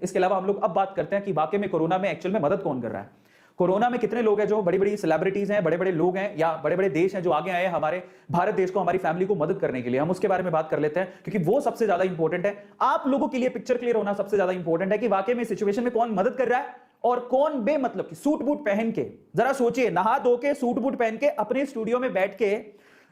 इसके अलावा हम लोग अब बात करते हैं कि वाकई में कोरोना में एक्चुअल में मदद कौन कर रहा है। कोरोना में कितने लोग हैं जो बड़ी बड़ी सेलिब्रिटीज हैं, बड़े बड़े लोग हैं या बड़े बड़े देश हैं जो आगे आए हैं हमारे भारत देश को, हमारी फैमिली को मदद करने के लिए। हम उसके बारे में बात कर लेते हैं क्योंकि वो सबसे ज्यादा इंपॉर्टेंट है। आप लोगों के लिए पिक्चर क्लियर होना सबसे ज्यादा इंपॉर्टेंट है कि वाकई में सिचुएशन में कौन मदद कर रहा है और कौन बेमतलब की सूट बूट पहन के, जरा सोचिए, नहा धो के सूट बूट पहन के अपने स्टूडियो में बैठ के,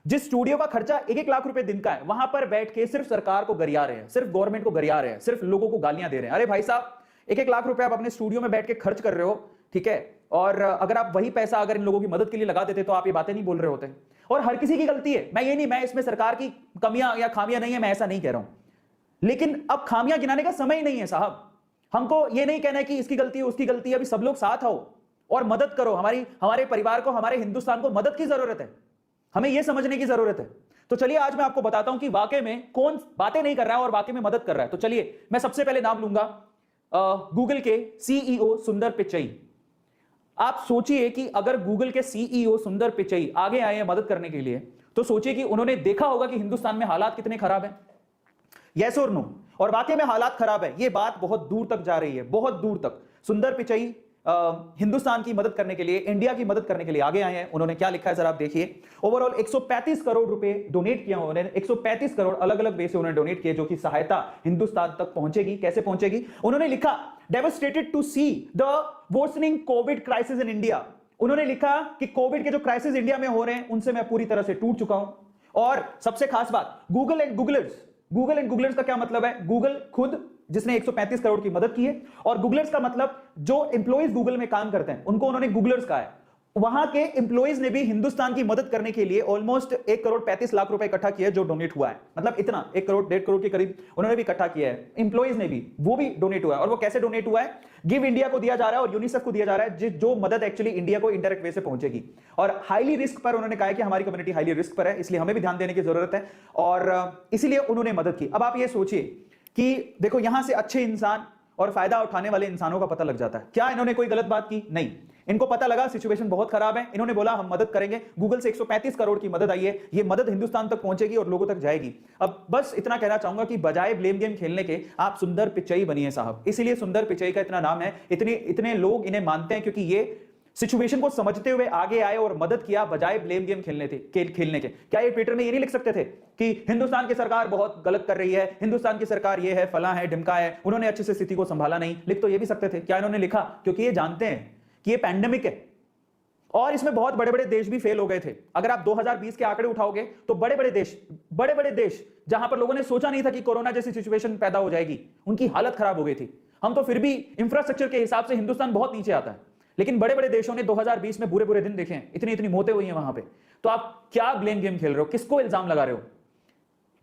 जिस स्टूडियो का खर्चा 1-1 लाख रुपए दिन का है, वहां पर बैठ के सिर्फ सरकार को गरिया रहे हैं, सिर्फ गवर्नमेंट को गरिया रहे हैं, सिर्फ लोगों को गालियां दे रहे हैं। अरे भाई साहब, 1-1 लाख रुपए आप अपने स्टूडियो में बैठ के खर्च कर रहे हो, ठीक है, और अगर आप वही पैसा अगर इन लोगों की मदद के लिए लगा देते तो आप ये बातें नहीं बोल रहे होते। और हर किसी की गलती है, मैं इसमें सरकार की कमियां या खामियां नहीं है, मैं ऐसा नहीं कह रहा हूं, लेकिन अब खामियां गिनाने का समय ही नहीं है साहब। हमको ये नहीं कहना है कि इसकी गलती है उसकी गलती है, अभी सब लोग साथ आओ और मदद करो। हमारे परिवार को, हमारे हिंदुस्तान को मदद की जरूरत है, हमें यह समझने की जरूरत है। तो चलिए आज मैं आपको बताता हूं कि वाकई में कौन बातें नहीं कर रहा है और वाकई में मदद कर रहा है। तो चलिए मैं सबसे पहले नाम लूंगा गूगल के सीईओ सुंदर पिचई। आप सोचिए कि अगर गूगल के सीईओ सुंदर पिचई आगे आए हैं मदद करने के लिए, तो सोचिए कि उन्होंने देखा होगा कि हिंदुस्तान में हालात कितने खराब हैं। यस और नो? और वाकई में हालात खराब है, यह बात बहुत दूर तक जा रही है, बहुत दूर तक। सुंदर पिचई हिंदुस्तान की मदद करने के लिए, इंडिया की मदद करने के लिए आगे आए हैं। उन्होंने क्या लिखा है जरा आप देखिए। ओवरऑल 135 करोड़ रुपए डोनेट किया उन्होंने, 135 करोड़ अलग अलग वे से उन्होंने डोनेट किए, जो कि सहायता हिंदुस्तान तक पहुंचेगी। कैसे पहुंचेगी? उन्होंने लिखा, devastated to see the worsening COVID crisis in India. उन्होंने लिखा कि कोविड के जो क्राइसिस इंडिया में हो रहे हैं उनसे मैं पूरी तरह से टूट चुका हूं। और सबसे खास बात, गूगल एंड गूगलर्स का क्या मतलब है? गूगल खुद जिसने 135 करोड़ की मदद की है, और गूगलर्स का मतलब जो एम्प्लॉइज गूगल में काम करते हैं उनको उन्होंने गूगलर्स कहा है। वहां के एम्प्लॉइज ने भी हिंदुस्तान की मदद करने के लिए ऑलमोस्ट 1 करोड़ 35 लाख रुपए इकट्ठा किया है, जो डोनेट हुआ है। मतलब इतना 1 करोड़ 1.5 करोड़ के करीब उन्होंने भी इकट्ठा किया है, एम्प्लॉइज ने भी, वो भी डोनेट हुआ है। और वो कैसे डोनेट हुआ है? गिव इंडिया को दिया जा रहा है और यूनिसेफ को दिया जा रहा है, जो मदद एक्चुअली इंडिया को इंडायरेक्ट वे से पहुंचेगी। और हाईली रिस्क पर उन्होंने कहा कि हमारी कम्युनिटी हाईली रिस्क पर है, इसलिए हमें भी ध्यान देने की जरूरत है, और इसीलिए उन्होंने मदद की। अब आप ये सोचिए कि देखो, यहां से अच्छे इंसान और फायदा उठाने वाले इंसानों का पता लग जाता है। क्या इन्होंने कोई गलत बात की? नहीं, इनको पता लगा सिचुएशन बहुत खराब है, इन्होंने बोला हम मदद करेंगे। गूगल से 135 करोड़ की मदद आई है, ये मदद हिंदुस्तान तक पहुंचेगी और लोगों तक जाएगी। अब बस इतना कहना चाहूंगा कि बजाय ब्लेम गेम खेलने के आप सुंदर पिचई बनिए साहब। इसीलिए सुंदर पिचई का इतना नाम है, इतने लोग इन्हें मानते हैं क्योंकि ये सिचुएशन को समझते हुए आगे आए और मदद किया बजाय ब्लेम गेम खेलने के। क्या ये ट्विटर में ये नहीं लिख सकते थे कि हिंदुस्तान की सरकार बहुत गलत कर रही है, हिंदुस्तान की सरकार ये है, फला है, ढिमका है, उन्होंने अच्छे से स्थिति को संभाला नहीं? लिख तो ये भी सकते थे। क्या इन्होंने लिखा? क्योंकि ये जानते हैं कि ये पैंडेमिक है और इसमें बहुत बड़े बड़े देश भी फेल हो गए थे। अगर आप 2020 के आंकड़े उठाओगे तो बड़े बड़े देश जहां पर लोगों ने सोचा नहीं था कि कोरोना जैसी सिचुएशन पैदा हो जाएगी, उनकी हालत खराब हो गई थी। हम तो फिर भी इंफ्रास्ट्रक्चर के हिसाब से हिंदुस्तान बहुत नीचे आता है, लेकिन बड़े बड़े देशों ने 2020 में बुरे बुरे दिन देखे हैं, इतनी मौतें हुई हैं वहां पे। तो आप क्या ब्लेम गेम खेल रहे हो? किसको इल्जाम लगा रहे हो?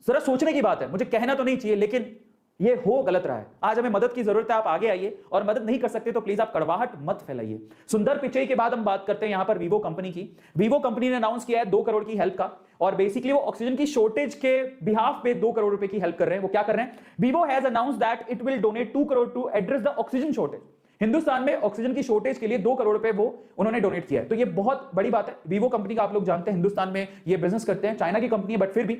जरा सोचने की बात है। मुझे कहना तो नहीं चाहिए, लेकिन ये हो गलत रहा है। आज हमें मदद की जरूरत है, आप आगे आइए, और मदद नहीं कर सकते तो प्लीज आप कड़वाहट मत फैलाइए। सुंदर पिचई के बाद हम बात करते हैं यहां पर वीवो कंपनी की। वीवो कंपनी ने अनाउंस किया है 2 करोड़ की हेल्प का, और बेसिकली वो ऑक्सीजन की शॉर्टेज के बिहाफ पे 2 करोड़ रुपए की हेल्प कर रहे हैं। वो क्या कर रहे हैं? Vivo has announced that it will donate 2 crore to address the oxygen shortage. Hindustan में ऑक्सीजन की शॉर्टेज के लिए 2 करोड़ रुपए वो उन्होंने डोनेट किया है। तो ये बहुत बड़ी बात है। वीवो कंपनी का आप लोग जानते हैं हिंदुस्तान में ये बिजनेस करते हैं, चाइना की कंपनी है बट फिर भी।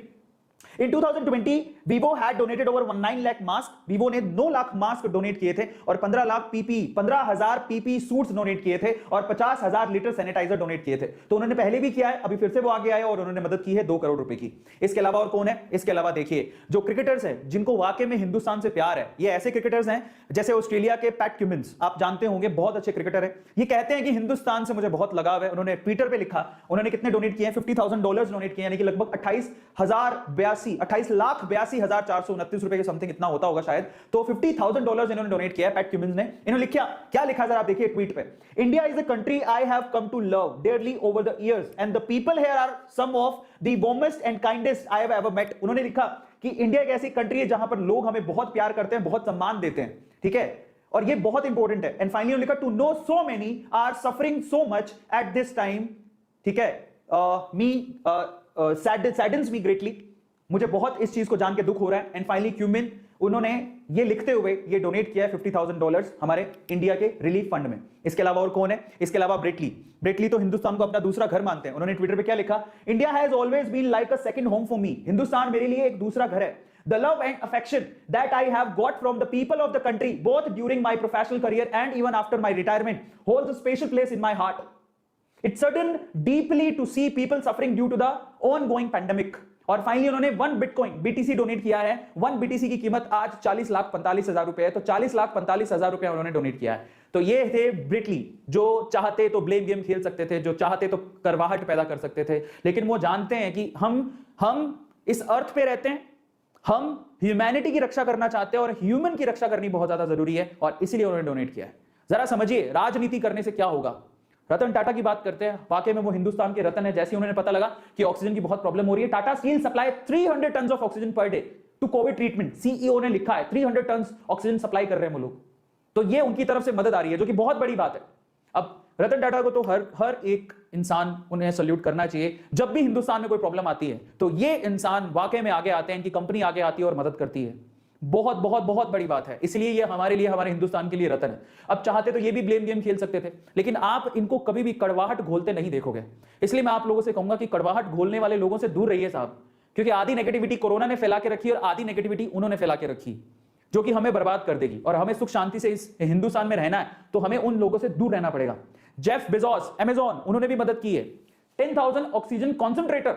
In 2020, Vivo had donated over 19 lakh mask. Vivo ने 9 लाख मास्क डोनेट किए थे और 15,000 पीपी सूट्स डोनेट किए थे और 50,000 लीटर सैनिटाइजर डोनेट किए थे। तो उन्होंने पहले भी किया है, अभी फिर से वो आगे आए और उन्होंने मदद की है 2 करोड़ रुपए की। इसके अलावा और कौन है? इसके अलावा देखिए, जो क्रिकेटर्स हैं जिनको वाकई में हिंदुस्तान से प्यार है, ये ऐसे क्रिकेटर्स हैं जैसे ऑस्ट्रेलिया के पैट क्यूमिंस, आप जानते होंगे, बहुत अच्छे क्रिकेटर है। ये कहते हैं कि हिंदुस्तान से मुझे बहुत लगाव है। उन्होंने ट्विटर पे लिखा, उन्होंने कितने डोनेट किए हैं? $50,000 डोनेट किए, यानी कि लगभग 28,82,429 रुपए के समथिंग इतना होता होगा शायद। तो $50,000 इन्होंने डोनेट किया है पैट क्यूमिंस ने। इन्होंने लिखा, क्या लिखा जरा आप देखिए ट्वीट पे। India is the country I have come to love dearly over the years and the people here are some of the warmest and kindest I have ever met. उन्होंने लिखा कि इंडिया एक ऐसी कंट्री है जहां पर लोग हमें बहुत प्यार करते हैं, बहुत सम्मान देते हैं, ठीक है, और ये बहुत इंपॉर्टेंट है। एंड फाइनली लिखा, to know so many are suffering so much at this time, ठीक है, सैडन्स मी ग्रेटली, मुझे बहुत इस चीज को जान के दुख हो रहा है। एंड फाइनली क्यूमिन, उन्होंने ये लिखते हुए ये डोनेट किया है $50,000 हमारे इंडिया के रिलीफ फंड में। इसके अलावा और कौन है? इसके अलावा ब्रेटली तो हिंदुस्तान को अपना दूसरा घर मानते हैं। उन्होंने ट्विटर पे क्या लिखा? India has always been like a second home for me. Hindustan मेरे लिए एक दूसरा घर है। The love and affection that I have got from the people of the country, both during my professional career and even after my retirement, holds a special place in my heart. It saddened deeply to see people suffering due to the ongoing pandemic. और finally उन्होंने 1 bitcoin BTC donate किया है। 1 BTC की कीमत आज 40,45,000 रुपए है, तो 40,45,000 रुपए उन्होंने डोनेट किया है। तो ये थे ब्रिटली, जो चाहते तो ब्लेम गेम खेल सकते थे, जो चाहते तो करवाहट पैदा कर सकते थे, लेकिन वो जानते हैं कि हम इस अर्थ पे रहते हैं, हम ह्यूमैनिटी की रक्षा करना चाहते हैं और ह्यूमन की रक्षा करनी बहुत ज्यादा जरूरी है, और इसीलिए उन्होंने डोनेट किया है। जरा समझिए राजनीति करने से क्या होगा। रतन टाटा की बात करते हैं, वाकई में वो हिंदुस्तान के रतन है। जैसे उन्होंने पता लगा कि ऑक्सीजन की बहुत प्रॉब्लम हो रही है, Tata Steel supply 300 tonne of oxygen per day to COVID treatment. CEO ने लिखा है 300 टन ऑक्सीजन सप्लाई कर रहे हैं वो लोग, तो ये उनकी तरफ से मदद आ रही है, जो कि बहुत बड़ी बात है। अब रतन टाटा को तो हर एक इंसान उन्हें सल्यूट करना चाहिए। जब भी हिंदुस्तान में कोई प्रॉब्लम आती है तो ये इंसान वाकई में आगे आते हैं, इनकी कंपनी आगे आती है और मदद करती है। बहुत बहुत बहुत बड़ी बात है, इसलिए ये हमारे लिए, हमारे हिंदुस्तान के लिए रतन है। अब चाहते तो ये भी ब्लेम गेम खेल सकते थे, लेकिन आप इनको कभी भी कड़वाहट घोलते नहीं देखोगे। इसलिए मैं आप लोगों से कहूंगा कि कड़वाहट घोलने वाले लोगों से दूर रहिए साहब, क्योंकि आधी नेगेटिविटी कोरोना ने फैला के रखी और आधी नेगेटिविटी उन्होंने फैला के रखी, जो कि हमें बर्बाद कर देगी। और हमें सुख शांति से इस हिंदुस्तान में रहना है तो हमें उन लोगों से दूर रहना पड़ेगा। जेफ बेजोस, अमेज़न, उन्होंने भी मदद की है। 10,000 ऑक्सीजन कॉन्सेंट्रेटर,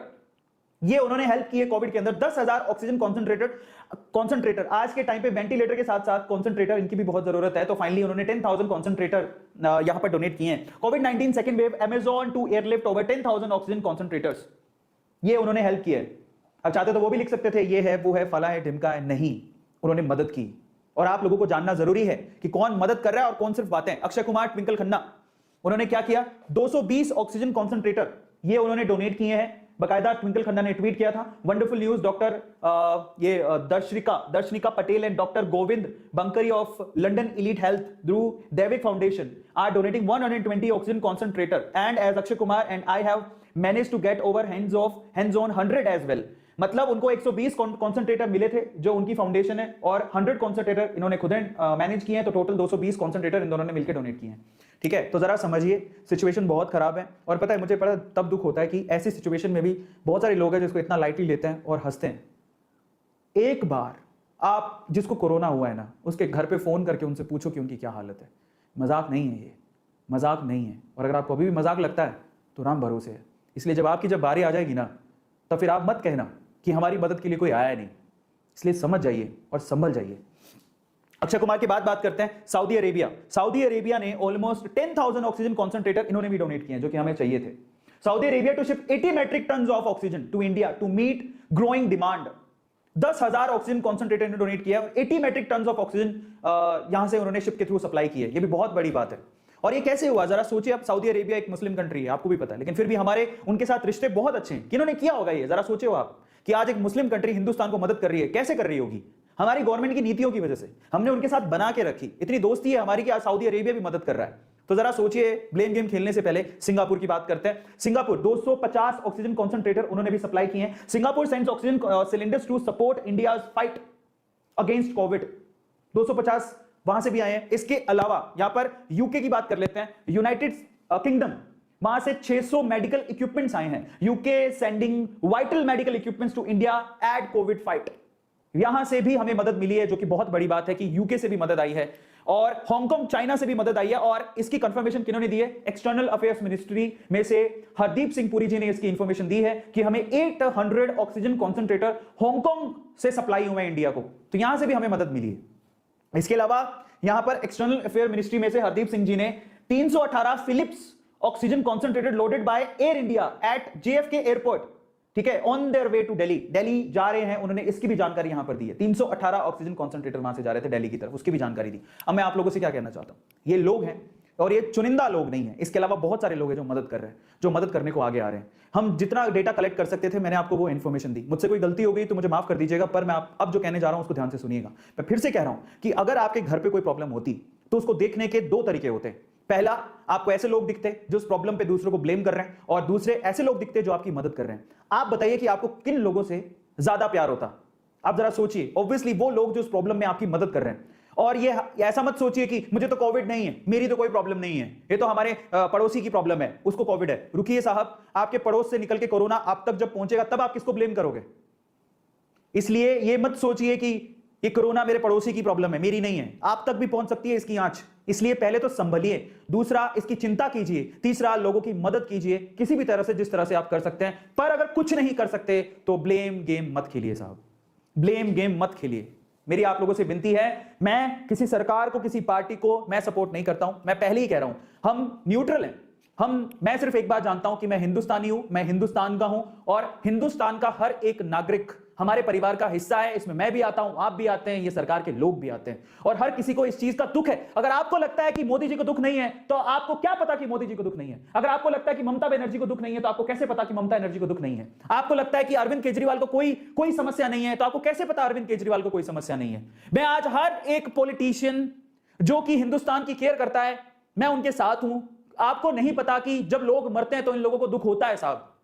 ये उन्होंने हेल्प की है कोविड के अंदर। 10,000 ऑक्सीजन कॉन्सेंट्रेटर आज के टाइम पे वेंटिलेटर के साथ साथ कॉन्सेंट्रेटर इनकी भी बहुत जरूरत है, तो फाइनली उन्होंने 10,000 कॉन्सेंट्रेटर यहां पर डोनेट किए हैं। कोविड-19 second wave, Amazon to airlift over 10,000 oxygen concentrators, ये उन्होंने हेल्प की है। अब चाहते तो वो भी लिख सकते थे ये है, वो है, फला है, ढिमका है, नहीं, उन्होंने मदद की। और आप लोगों को जानना जरूरी है कि कौन मदद कर रहा है और कौन सिर्फ बातें। अक्षय कुमार, ट्विंकल खन्ना, उन्होंने क्या किया, 220 ऑक्सीजन कॉन्सेंट्रेटर ये उन्होंने डोनेट किए हैं। बकायदा ट्विंकल खन्ना ने ट्वीट किया था, wonderful news, doctor Darshnika Patel and doctor Govind Bankari of London Elite Health through Devik Foundation are donating 120 oxygen concentrator and as Akshay Kumar and I have managed to get over hands on 100 as well. मतलब उनको 120 कॉन्सेंट्रेटर मिले थे जो उनकी फाउंडेशन है, और 100 कॉन्सेंट्रेटर इन्होंने खुद मैनेज किए हैं, तो टोटल 220 कॉन्सेंट्रेटर इन दोनों ने मिलकर डोनेट किए हैं। ठीक है, तो जरा समझिए सिचुएशन बहुत खराब है। और पता है, मुझे बड़ा तब दुख होता है कि ऐसी सिचुएशन में भी बहुत सारे लोग हैं जिसको इतना लाइटली लेते हैं और हंसते हैं। एक बार आप जिसको कोरोना हुआ है ना, उसके घर पे फोन करके उनसे पूछो कि उनकी क्या हालत है। मजाक नहीं है, ये मजाक नहीं है। और अगर आपको अभी भी मजाक लगता है तो राम भरोसे है। इसलिए जब आपकी बारी आ जाएगी ना, तो फिर आप मत कहना कि हमारी मदद के लिए कोई आया नहीं। इसलिए समझ जाइए और संभल जाइए। अक्षय कुमार की बात करते हैं। सऊदी अरेबिया ने ऑलमोस्ट 10,000 ऑक्सीजन कॉन्सेंट्रेटर इन्होंने भी डोनेट किए हैं, जो कि हमें चाहिए थे। Saudi Arabia to ship 80 metric tonne of oxygen to India to meet growing demand. 10,000 oxygen concentrator ने डोनेट किया, 80 मेट्रिक टन ऑफ ऑक्सीजन यहां से उन्होंने शिप के थ्रू सप्लाई की है। ये भी बहुत बड़ी बात है। और ये कैसे हुआ, जरा सोचिए। अब सऊदी अरेबिया एक मुस्लिम कंट्री है, आपको भी पता है, लेकिन फिर भी हमारे उनके साथ रिश्ते बहुत अच्छे हैं। किन्होंने किया होगा ये, जरा सोचिए आप, कि आज एक मुस्लिम कंट्री हिंदुस्तान को मदद कर रही है। कैसे कर रही होगी? हमारी गवर्नमेंट की नीतियों की वजह से हमने उनके साथ बना के रखी। इतनी दोस्ती है हमारी कि आज सऊदी अरेबिया भी मदद कर रहा है। तो जरा सोचिए, ब्लेम गेम खेलने से पहले सिंगापुर की बात करते हैं। सिंगापुर 250 ऑक्सीजन कॉन्सेंट्रेटर उन्होंने भी सप्लाई किए हैं। Singapore sends oxygen cylinders to support India's fight against COVID. 250 वहां से भी आए हैं। इसके अलावा यहां पर यूके की बात कर लेते हैं। यूनाइटेड किंगडम, वहां से 600 मेडिकल इक्विपमेंट्स आए हैं। UK sending vital medical equipments to India at COVID fight. यहां से भी हमें मदद मिली है, जो कि बहुत बड़ी बात है कि यूके से भी मदद आई है। और हांगकांग, चाइना से भी मदद आई है। और इसकी कंफर्मेशन किन्होंने दी है? एक्सटर्नल अफेयर्स मिनिस्ट्री में से हरदीप सिंह पुरी जी ने इसकी इंफॉर्मेशन दी है कि हमें 800 ऑक्सीजन कॉन्सेंट्रेटर हांगकांग से सप्लाई हुए हैं इंडिया को। तो यहां से भी हमें मदद मिली है। इसके अलावा यहां पर एक्सटर्नल अफेयर मिनिस्ट्री में से हरदीप सिंह जी ने 318 Philips oxygen concentrated loaded by Air India at JFK airport, ठीक है, on their way to Delhi जा रहे हैं, उन्होंने इसकी भी जानकारी यहां पर दी है। 318 ऑक्सीजन कॉन्सेंट्रेटर वहां से जा रहे थे दिल्ली की तरफ, उसकी भी जानकारी दी। अब मैं आप लोगों से क्या कहना चाहता हूं, ये लोग हैं और ये चुनिंदा लोग नहीं है, इसके अलावा बहुत सारे लोग हैं जो मदद कर रहे हैं, जो मदद करने को आगे आ रहे हैं। हम जितना डेटा कलेक्ट कर सकते थे मैंने आपको वो इन्फॉर्मेशन दी। मुझसे कोई गलती हो गई तो मुझे माफ कर दीजिएगा, पर मैं अब जो कहने जा रहा हूं उसको ध्यान से सुनिएगा। मैं फिर से कह रहा हूं कि अगर आपके घर पे कोई प्रॉब्लम होती तो उसको देखने के दो तरीके होते हैं। पहला, आपको ऐसे लोग दिखते जो उस प्रॉब्लम पे दूसरों को ब्लेम कर रहे हैं, और दूसरे ऐसे लोग दिखते जो आपकी मदद कर रहे हैं। आप बताइए कि आपको किन लोगों से ज्यादा प्यार होता? आप जरा सोचिए। ऑब्वियसली वो लोग जो उस प्रॉब्लम में आपकी मदद कर रहे हैं। और ये ऐसा मत सोचिए कि मुझे तो कोविड नहीं है, मेरी तो कोई प्रॉब्लम नहीं है, ये तो हमारे पड़ोसी की प्रॉब्लम है, उसको कोविड है। रुकिए साहब, आपके पड़ोस से निकल के कोरोना आप तक जब पहुंचेगा तब आप किसको ब्लेम करोगे? इसलिए ये मत सोचिए कि ये कोरोना मेरे पड़ोसी की प्रॉब्लम है, मेरी नहीं है। आप तक भी पहुंच सकती है इसकी आंच। इसलिए पहले तो संभलिए, दूसरा इसकी चिंता कीजिए, तीसरा लोगों की मदद कीजिए किसी भी तरह से, जिस तरह से आप कर सकते हैं। पर अगर कुछ नहीं कर सकते तो ब्लेम गेम मत खेलिए साहब, ब्लेम गेम मत खेलिए। मेरी आप लोगों से विनती है, मैं किसी सरकार को, किसी पार्टी को मैं सपोर्ट नहीं करता हूं। मैं पहले ही कह रहा हूं, हम न्यूट्रल हैं। मैं सिर्फ एक बात जानता हूं कि मैं हिंदुस्तानी हूं, मैं हिंदुस्तान का हूं, और हिंदुस्तान का हर एक नागरिक हमारे परिवार का हिस्सा है। इसमें मैं भी आता हूं, आप भी आते हैं, ये सरकार के लोग भी आते हैं, और हर किसी को इस चीज का दुख है। अगर आपको लगता है कि मोदी जी को दुख नहीं है, तो आपको क्या पता कि मोदी जी को दुख नहीं है? अगर आपको लगता है कि ममता बनर्जी को दुख नहीं है, तो आपको कैसे पता कि ममता बनर्जी को दुख नहीं है? आपको लगता है कि अरविंद केजरीवाल को कोई समस्या नहीं है, तो आपको कैसे पता अरविंद केजरीवाल को कोई समस्या नहीं है? मैं आज हर एक पॉलिटिशियन जो कि हिंदुस्तान की केयर करता है, मैं उनके साथ हूं। आपको नहीं पता कि जब लोग मरते हैं तो इन लोगों को दुख होता है साहब।